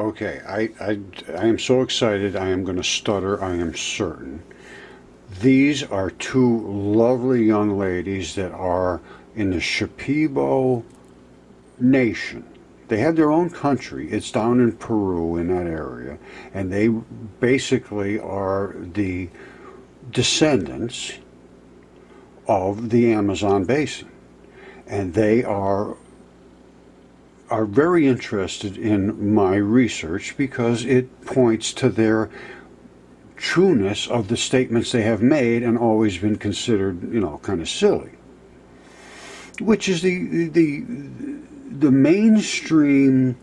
Okay, I am so excited I am going to stutter, I am certain. These are two lovely young ladies that are in the Shipibo nation. They have their own country. It's down in Peru, in that area. And they basically are the descendants of the Amazon basin. And they are very interested in my research because it points to their trueness of the statements they have made and always been considered, kind of silly. Which is the mainstream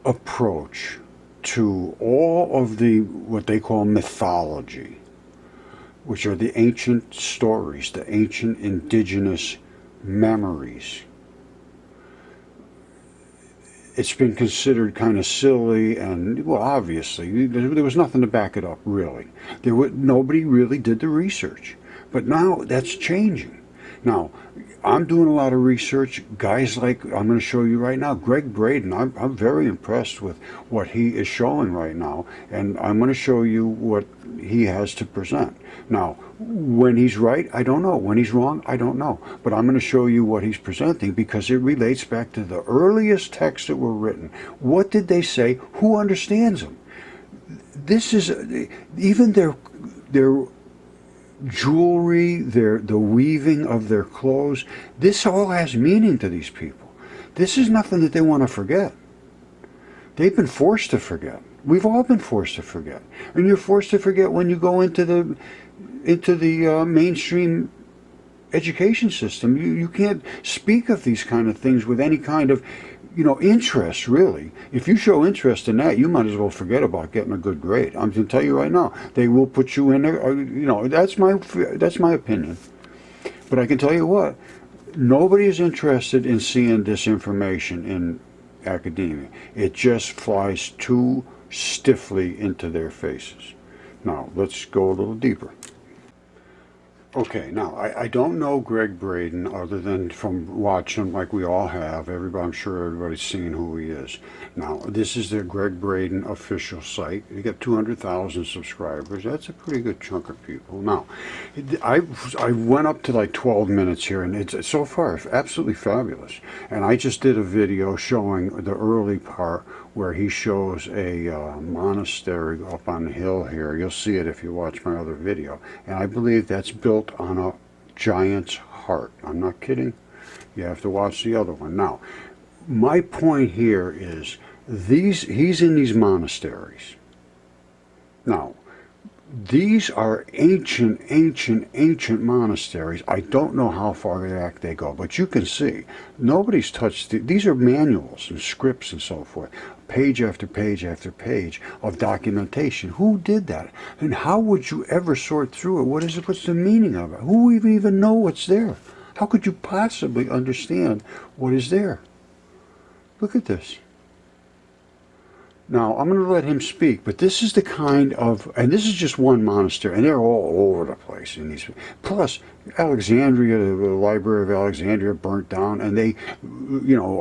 approach to all of the what they call mythology, which are the ancient stories, the ancient indigenous memories. It's been considered kind of silly, and well, obviously there was nothing to back it up. Really, nobody really did the research, but now that's changing. Now, I'm doing a lot of research. Guys like, I'm going to show you right now, Greg Braden, I'm very impressed with what he is showing right now, and I'm going to show you what he has to present. Now, when he's right, I don't know. When he's wrong, I don't know. But I'm going to show you what he's presenting because it relates back to the earliest texts that were written. What did they say? Who understands them? This is, even their jewelry, the weaving of their clothes, this all has meaning to these people. This is nothing that they want to forget. They've been forced to forget. We've all been forced to forget. And you're forced to forget when you go into the mainstream education system. You can't speak of these kind of things with any kind of interest, really. If you show interest in that, you might as well forget about getting a good grade. I'm going to tell you right now, they will put you in there. That's my opinion. But I can tell you what, nobody is interested in seeing this information in academia. It just flies too stiffly into their faces. Now, let's go a little deeper. Okay, now, I don't know Greg Braden other than from watching like we all have. I'm sure everybody's seen who he is. Now, this is the Greg Braden official site. You got 200,000 subscribers. That's a pretty good chunk of people. Now, I went up to like 12 minutes here, and it's so far absolutely fabulous. And I just did a video showing the early part where he shows a monastery up on the hill here. You'll see it if you watch my other video. And I believe that's built on a giant's heart. I'm not kidding. You have to watch the other one. Now, my point here is he's in these monasteries. Now, these are ancient monasteries. I don't know how far back they go, but you can see nobody's touched these are manuals and scripts and so forth, page after page after page of documentation. Who did that? And how would you ever sort through it? What's the meaning of it? Who even know what's there? How could you possibly understand what is there? Look at this. Now, I'm going to let him speak, but this is the kind of, and this is just one monastery, and they're all over the place. In these, plus, Alexandria, the Library of Alexandria burnt down, and they,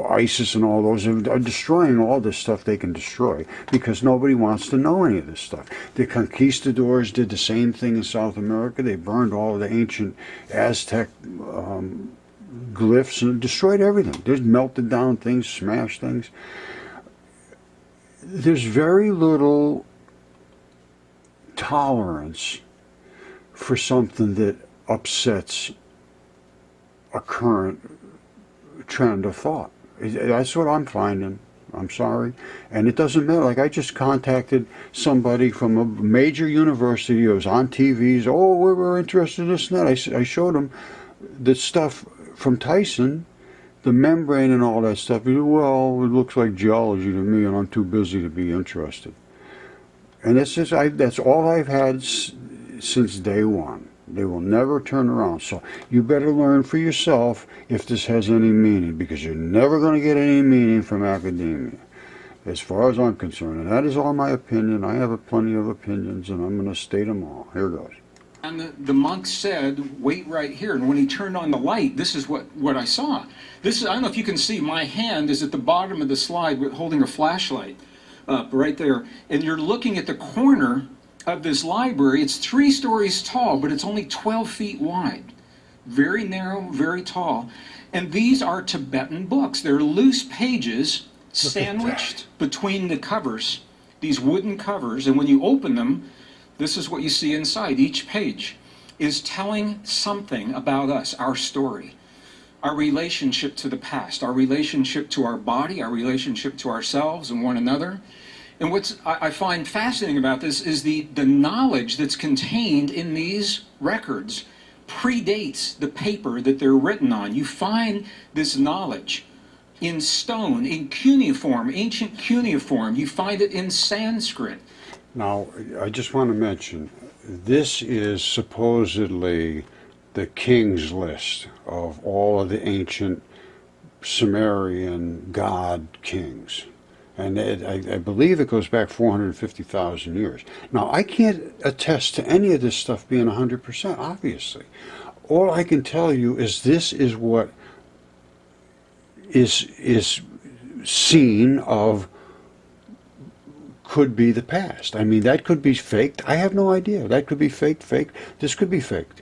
ISIS and all those are destroying all this stuff they can destroy because nobody wants to know any of this stuff. The conquistadors did the same thing in South America. They burned all of the ancient Aztec glyphs and destroyed everything. They melted down things, smashed things. There's very little tolerance for something that upsets a current trend of thought. That's what I'm finding. I'm sorry. And it doesn't matter. Like, I just contacted somebody from a major university who was on TVs. Oh, we're interested in this and that. I showed them the stuff from Tyson, the membrane and all that stuff. Well, it looks like geology to me, and I'm too busy to be interested. And that's all I've had since day one. They will never turn around. So you better learn for yourself if this has any meaning, because you're never going to get any meaning from academia, as far as I'm concerned. And that is all my opinion. I have plenty of opinions, and I'm going to state them all. Here goes. And the monk said, wait right here. And when he turned on the light, this is what I saw. I don't know if you can see, my hand is at the bottom of the slide holding a flashlight. up right there, and you're looking at the corner of this library. It's 3 stories tall, but it's only 12 feet wide. Very narrow, very tall. And these are Tibetan books. They're loose pages sandwiched between the covers, these wooden covers, and when you open them, this is what you see inside. Each page is telling something about us, our story, our relationship to the past, our relationship to our body, our relationship to ourselves and one another. And what I find fascinating about this is the knowledge that's contained in these records predates the paper that they're written on. You find this knowledge in stone, in cuneiform, ancient cuneiform. You find it in Sanskrit. Now, I just want to mention, this is supposedly the king's list of all of the ancient Sumerian God Kings. And I believe it goes back 450,000 years. Now, I can't attest to any of this stuff being 100%, obviously. All I can tell you is this is what is seen of could be the past. I mean, that could be faked. I have no idea. That could be faked. This could be faked.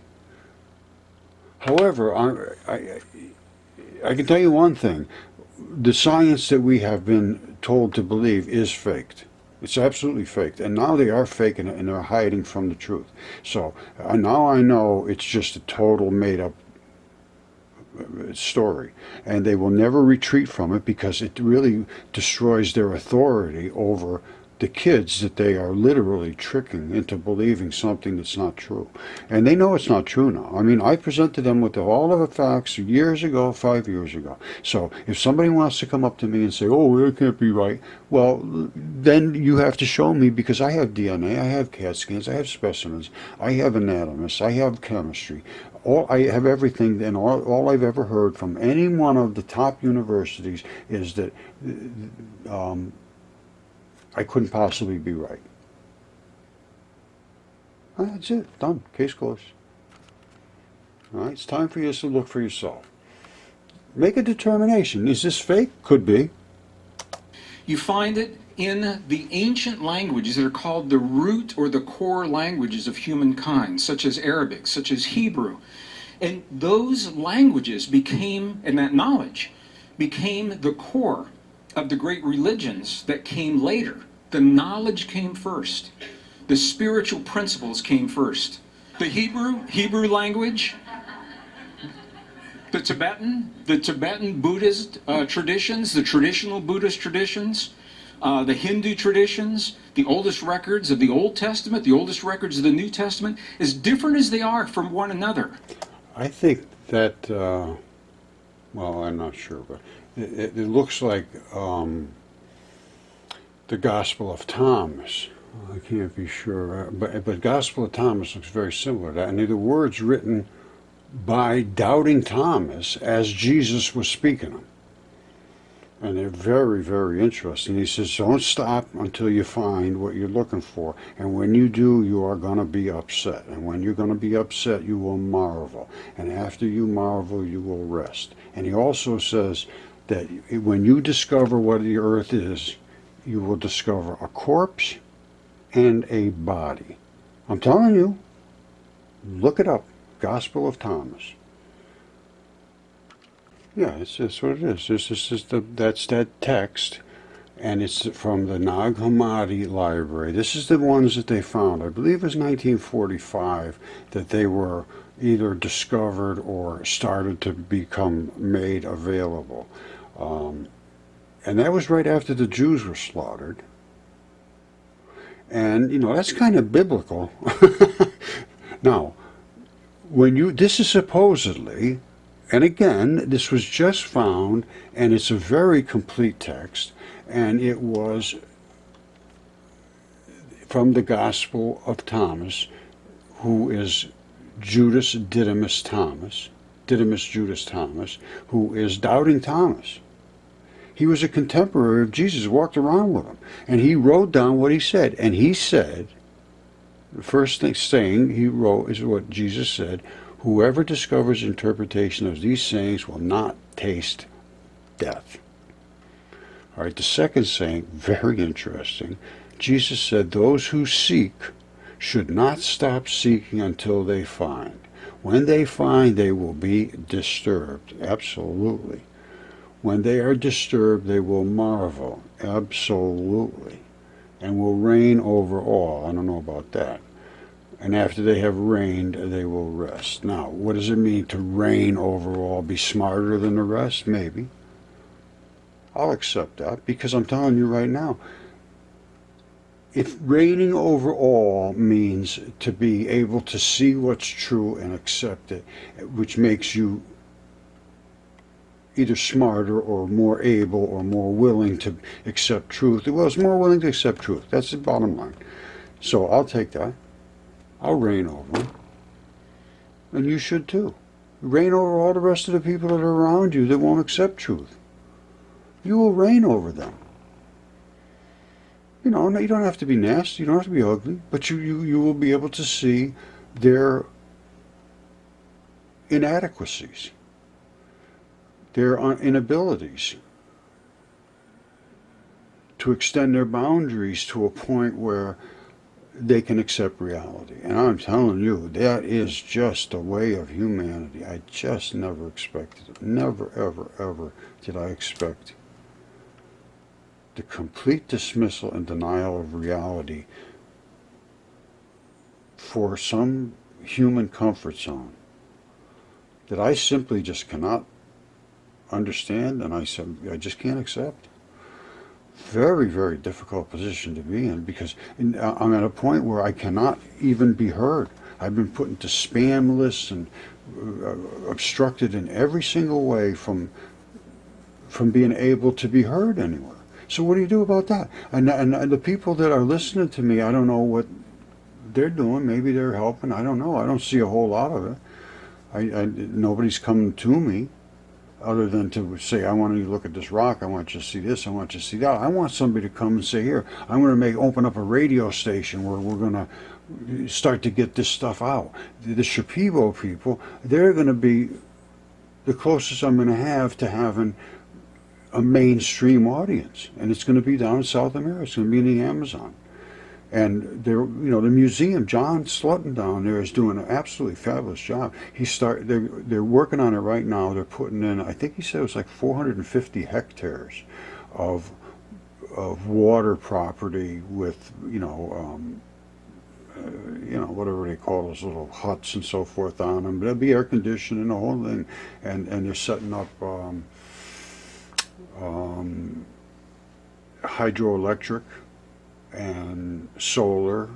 However, I can tell you one thing. The science that we have been told to believe is faked. It's absolutely faked. And now they are fake and they're hiding from the truth. So now I know it's just a total made-up story. And they will never retreat from it because it really destroys their authority over the kids that they are literally tricking into believing something that's not true. And they know it's not true now. I mean, I presented them with all of the facts years ago, 5 years ago. So if somebody wants to come up to me and say, oh, that can't be right, well, then you have to show me, because I have DNA, I have CAT scans, I have specimens, I have anatomists, I have chemistry. I have everything, and all I've ever heard from any one of the top universities is that I couldn't possibly be right. That's it. Done. Case closed. All right. It's time for you to look for yourself. Make a determination. Is this fake? Could be. You find it in the ancient languages that are called the root or the core languages of humankind, such as Arabic, such as Hebrew. And those languages became, and that knowledge became the core of the great religions that came later. The knowledge came first. The spiritual principles came first. The Hebrew language, the Tibetan Buddhist traditions, the traditional Buddhist traditions, the Hindu traditions, the oldest records of the Old Testament, the oldest records of the New Testament, as different as they are from one another. I think that, well, I'm not sure, but it looks like the Gospel of Thomas. I can't be sure, but Gospel of Thomas looks very similar to that. And they're the words written by doubting Thomas as Jesus was speaking them. And they're very, very interesting. He says, don't stop until you find what you're looking for. And when you do, you are going to be upset. And when you're going to be upset, you will marvel. And after you marvel, you will rest. And he also says that when you discover what the earth is, you will discover a corpse and a body. I'm telling you, look it up. Gospel of Thomas. Yeah, that's what it is. That's that text, and it's from the Nag Hammadi library. This is the ones that they found. I believe it was 1945 that they were either discovered or started to become made available. And that was right after the Jews were slaughtered. And, that's kind of biblical. Now, this is supposedly, and again, this was just found, and it's a very complete text, and it was from the Gospel of Thomas, who is Judas Didymus Judas Thomas, who is doubting Thomas. He was a contemporary of Jesus, walked around with him, and he wrote down what he said. And he said, the first saying he wrote is what Jesus said, whoever discovers interpretation of these sayings will not taste death. All right, the second saying, very interesting. Jesus said, those who seek should not stop seeking until they find. When they find, they will be disturbed. Absolutely. When they are disturbed, they will marvel. Absolutely. And will reign over all. I don't know about that. And after they have reigned, they will rest. Now, what does it mean to reign over all? Be smarter than the rest? Maybe. I'll accept that, because I'm telling you right now, if reigning over all means to be able to see what's true and accept it, which makes you either smarter or more able or more willing to accept truth, well, it's more willing to accept truth. That's the bottom line. So I'll take that. I'll reign over them. And you should too. Reign over all the rest of the people that are around you that won't accept truth. You will reign over them. You know, you don't have to be nasty, you don't have to be ugly, but you will be able to see their inadequacies, their inabilities to extend their boundaries to a point where they can accept reality. And I'm telling you, that is just a way of humanity. I just never expected it. Never, ever, ever did I expect the complete dismissal and denial of reality for some human comfort zone that I simply just cannot understand, and I just can't accept. Very, very difficult position to be in, because I'm at a point where I cannot even be heard. I've been put into spam lists and obstructed in every single way from being able to be heard anywhere. So what do you do about that? And the people that are listening to me, I don't know what they're doing. Maybe they're helping. I don't know. I don't see a whole lot of it. Nobody's coming to me other than to say, I want you to look at this rock. I want you to see this. I want you to see that. I want somebody to come and say, here, I'm going to open up a radio station where we're going to start to get this stuff out. The Shipibo people, they're going to be the closest I'm going to have having a mainstream audience, and it's going to be down in South America. It's going to be in the Amazon, and the museum. John Slutton down there is doing an absolutely fabulous job. They're working on it right now. They're putting in, I think he said it was like 450 hectares of water property with whatever they call those little huts and so forth on them. But there'll be air conditioning and the whole thing, and they're setting up hydroelectric and solar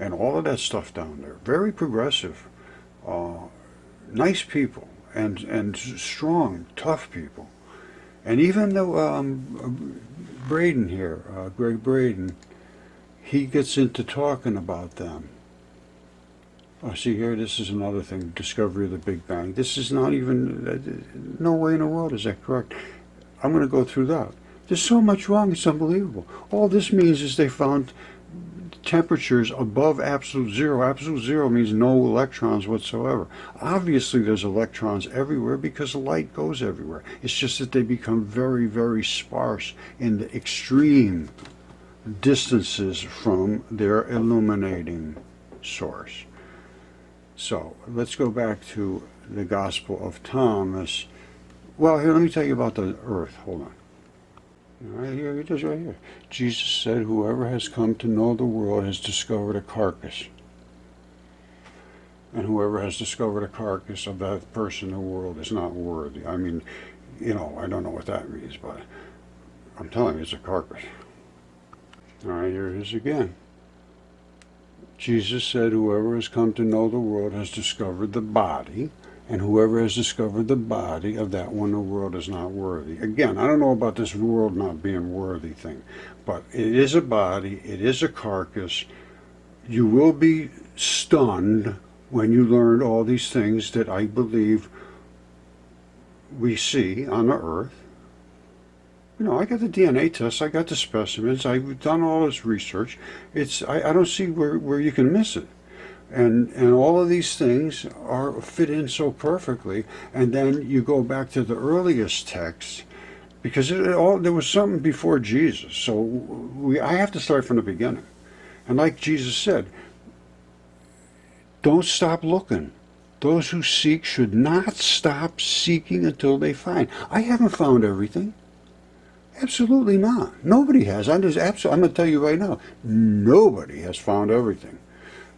and all of that stuff down there. Very progressive, nice people, and strong, tough people. And even though Braden here, Greg Braden, he gets into talking about them. Oh, see here, this is another thing, discovery of the Big Bang. This is not even, no way in the world is that correct. I'm going to go through that. There's so much wrong, it's unbelievable. All this means is they found temperatures above absolute zero. Absolute zero means no electrons whatsoever. Obviously there's electrons everywhere because light goes everywhere. It's just that they become very, very sparse in the extreme distances from their illuminating source. So let's go back to the Gospel of Thomas. Well, here, let me tell you about the earth. Hold on. Right here, it is right here. Jesus said, whoever has come to know the world has discovered a carcass. And whoever has discovered a carcass of that person, the world is not worthy. I mean, I don't know what that means, but I'm telling you, it's a carcass. All right, here it is again. Jesus said, whoever has come to know the world has discovered the body, and whoever has discovered the body of that one, the world is not worthy. Again, I don't know about this world not being worthy thing, but it is a body, it is a carcass. You will be stunned when you learn all these things that I believe we see on the earth. I got the DNA tests, I got the specimens, I've done all this research. I don't see where you can miss it. And all of these things fit in so perfectly. And then you go back to the earliest texts, because there was something before Jesus. So I have to start from the beginning. And like Jesus said, don't stop looking. Those who seek should not stop seeking until they find. I haven't found everything. Absolutely not. Nobody has. I'm going to tell you right now, nobody has found everything,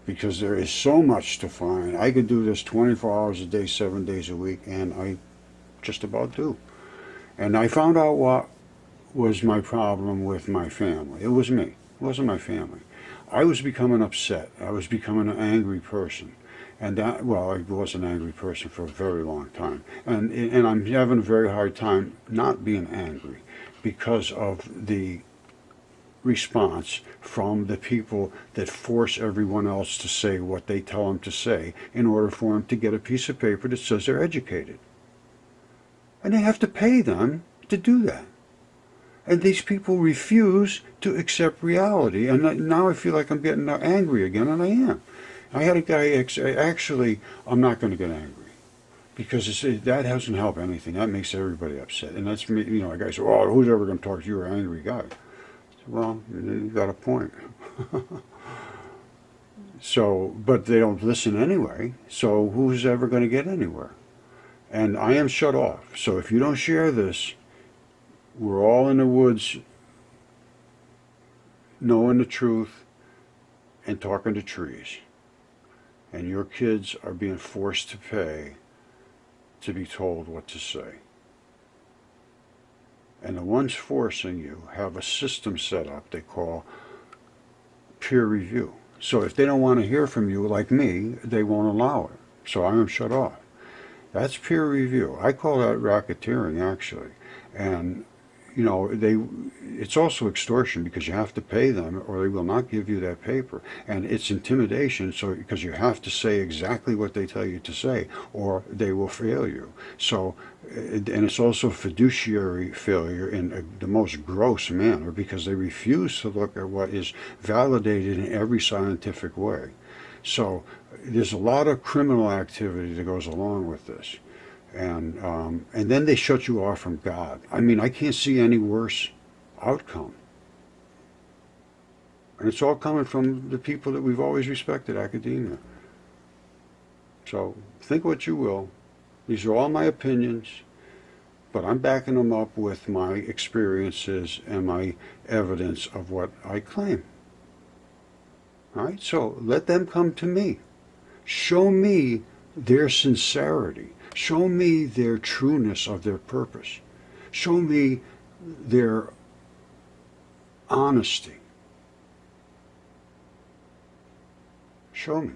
because there is so much to find. I could do this 24 hours a day, 7 days a week, and I just about do. And I found out what was my problem with my family. It was me. It wasn't my family. I was becoming upset. I was becoming an angry person. And I was an angry person for a very long time. And I'm having a very hard time not being angry because of the response from the people that force everyone else to say what they tell them to say in order for them to get a piece of paper that says they're educated. And they have to pay them to do that. And these people refuse to accept reality. And now I feel like I'm getting angry again, and I am. I had a guy, actually, I'm not going to get angry, because that doesn't help anything. That makes everybody upset. And that's me, a guy says, oh, who's ever going to talk to you? You're an angry guy. Well, you got a point. So, but they don't listen anyway, so who's ever going to get anywhere? And I am shut off. So if you don't share this, we're all in the woods knowing the truth and talking to trees. And your kids are being forced to pay to be told what to say. And the ones forcing you have a system set up they call peer review. So if they don't want to hear from you, like me, they won't allow it. So I am shut off. That's peer review. I call that racketeering, actually. And it's also extortion, because you have to pay them or they will not give you that paper. And it's intimidation, so because you have to say exactly what they tell you to say or they will fail you. So, and it's also fiduciary failure in the most gross manner, because they refuse to look at what is validated in every scientific way. So there's a lot of criminal activity that goes along with this. And then they shut you off from God. I mean, I can't see any worse outcome. And it's all coming from the people that we've always respected, academia. So think what you will. These are all my opinions, but I'm backing them up with my experiences and my evidence of what I claim. All right? So let them come to me. Show me their sincerity. Show me their trueness of their purpose. Show me their honesty. Show me.